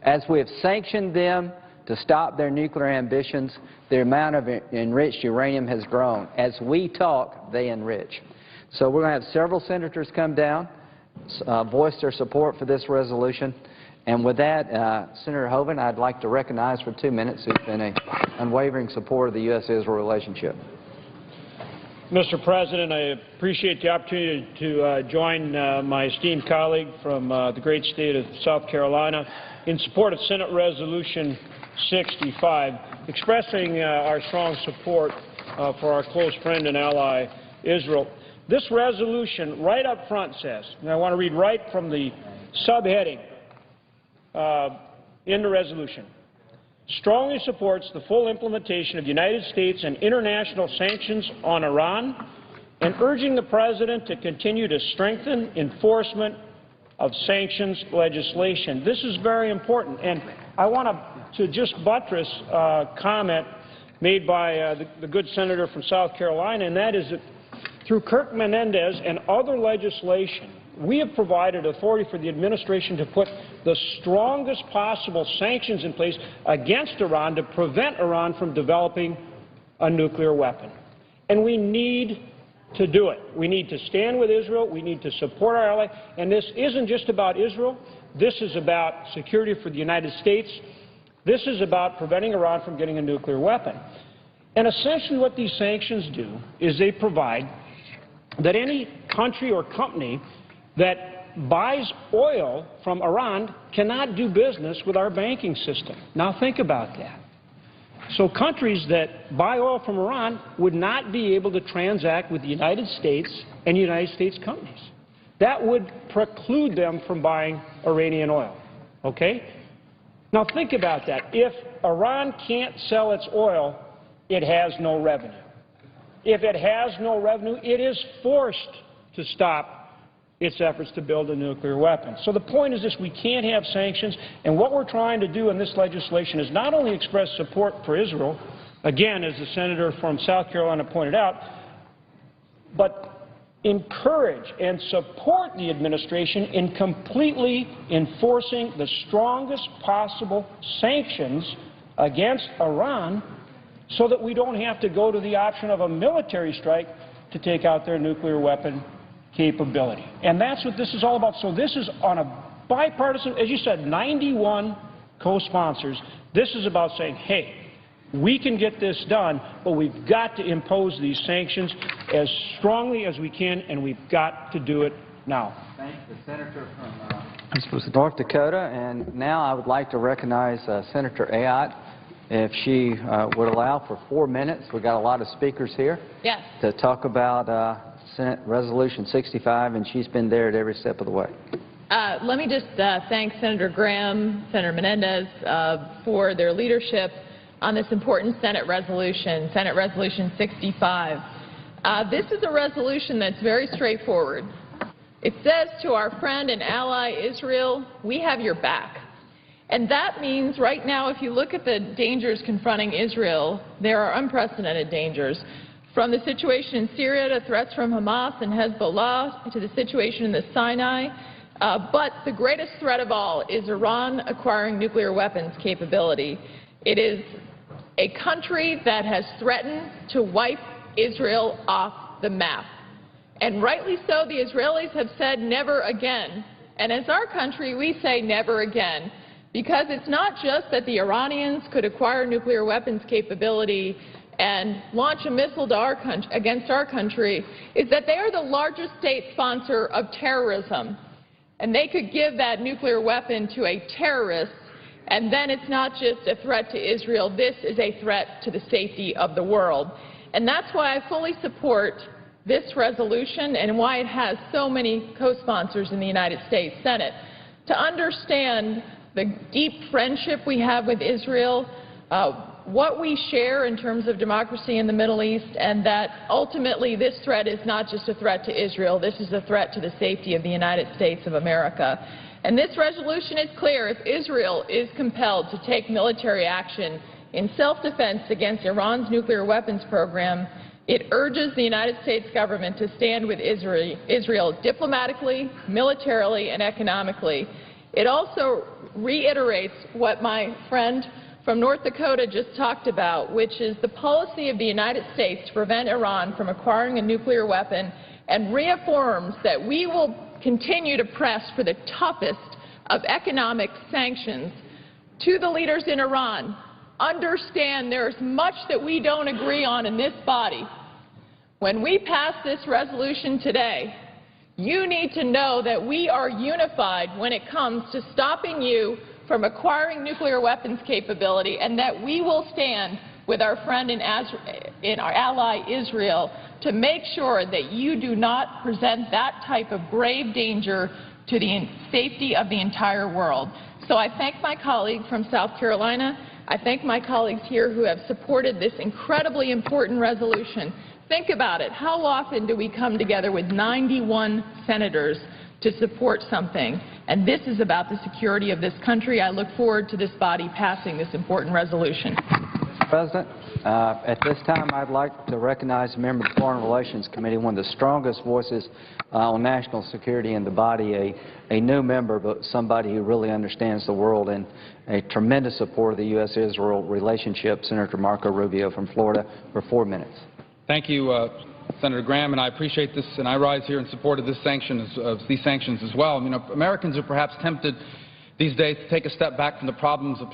As we have sanctioned them to stop their nuclear ambitions, the amount of enriched uranium has grown. As we talk, they enrich. So we're going to have several senators come down, voice their support for this resolution. And with that, Senator Hoeven, I'd like to recognize for 2 minutes who's been an unwavering supporter of the U.S.-Israel relationship. Mr. President, I appreciate the opportunity to join my esteemed colleague from the great state of South Carolina in support of Senate Resolution 65, expressing our strong support for our close friend and ally, Israel. This resolution right up front says, and I want to read right from the subheading in the resolution, strongly supports the full implementation of United States and international sanctions on Iran and urging the President to continue to strengthen enforcement of sanctions legislation. This is very important, and I want to just buttress a comment made by the good senator from South Carolina, and that is that through Kirk Menendez and other legislation, we have provided authority for the administration to put the strongest possible sanctions in place against Iran to prevent Iran from developing a nuclear weapon. And we need to do it. We need to stand with Israel. We need to support our ally. And this isn't just about Israel. This is about security for the United States. This is about preventing Iran from getting a nuclear weapon. And essentially what these sanctions do is they provide that any country or company that buys oil from Iran cannot do business with our banking system. Now think about that. So countries that buy oil from Iran would not be able to transact with the United States and United States companies. That would preclude them from buying Iranian oil. Okay? Now think about that. If Iran can't sell its oil, it has no revenue. If it has no revenue, it is forced to stop its efforts to build a nuclear weapon. So the point is this: we can't have sanctions, and what we're trying to do in this legislation is not only express support for Israel, again, as the senator from South Carolina pointed out, but encourage and support the administration in completely enforcing the strongest possible sanctions against Iran so that we don't have to go to the option of a military strike to take out their nuclear weapon capability. And that's what this is all about. So this is on a bipartisan, as you said, 91 co-sponsors. This is about saying, hey, we can get this done, but we've got to impose these sanctions as strongly as we can, and we've got to do it now. Thank the senator from North Dakota. And now I would like to recognize Senator Ayotte, if she would allow for 4 minutes. We've got a lot of speakers here. Yes. To talk about Senate Resolution 65, and she's been there at every step of the way. Let me just thank Senator Graham, Senator Menendez, for their leadership on this important Senate Resolution 65. This is a resolution that's very straightforward. It says to our friend and ally Israel, we have your back. And that means right now, if you look at the dangers confronting Israel, there are unprecedented dangers. From the situation in Syria to threats from Hamas and Hezbollah to the situation in the Sinai. But the greatest threat of all is Iran acquiring nuclear weapons capability. It is a country that has threatened to wipe Israel off the map. And rightly so, the Israelis have said never again. And as our country, we say never again. Because it's not just that the Iranians could acquire nuclear weapons capability and launch a missile to against our country, is that they are the largest state sponsor of terrorism. And they could give that nuclear weapon to a terrorist, and then it's not just a threat to Israel, this is a threat to the safety of the world. And that's why I fully support this resolution and why it has so many co-sponsors in the United States Senate. To understand the deep friendship we have with Israel, what we share in terms of democracy in the Middle East, and that ultimately this threat is not just a threat to Israel, this is a threat to the safety of the United States of America. And this resolution is clear. If Israel is compelled to take military action in self-defense against Iran's nuclear weapons program, it urges the United States government to stand with Israel diplomatically, militarily, and economically. It also reiterates what my friend from North Dakota just talked about, which is the policy of the United States to prevent Iran from acquiring a nuclear weapon, and reaffirms that we will continue to press for the toughest of economic sanctions. To the leaders in Iran, understand there's much that we don't agree on in this body. When we pass this resolution today, you need to know that we are unified when it comes to stopping you from acquiring nuclear weapons capability, and that we will stand with our friend and our ally Israel to make sure that you do not present that type of grave danger to the safety of the entire world. So I thank my colleague from South Carolina. I thank my colleagues here who have supported this incredibly important resolution. Think about it. How often do we come together with 91 senators to support something? And this is about the security of this country. I look forward to this body passing this important resolution. Mr. President, at this time I'd like to recognize a member of the Foreign Relations Committee, one of the strongest voices on national security in the body, a new member, but somebody who really understands the world and a tremendous supporter of the U.S.-Israel relationship, Senator Marco Rubio from Florida, for 4 minutes. Thank you, Senator Graham, and I appreciate this, and I rise here in support of these sanctions as well. Americans are perhaps tempted these days to take a step back from the problems of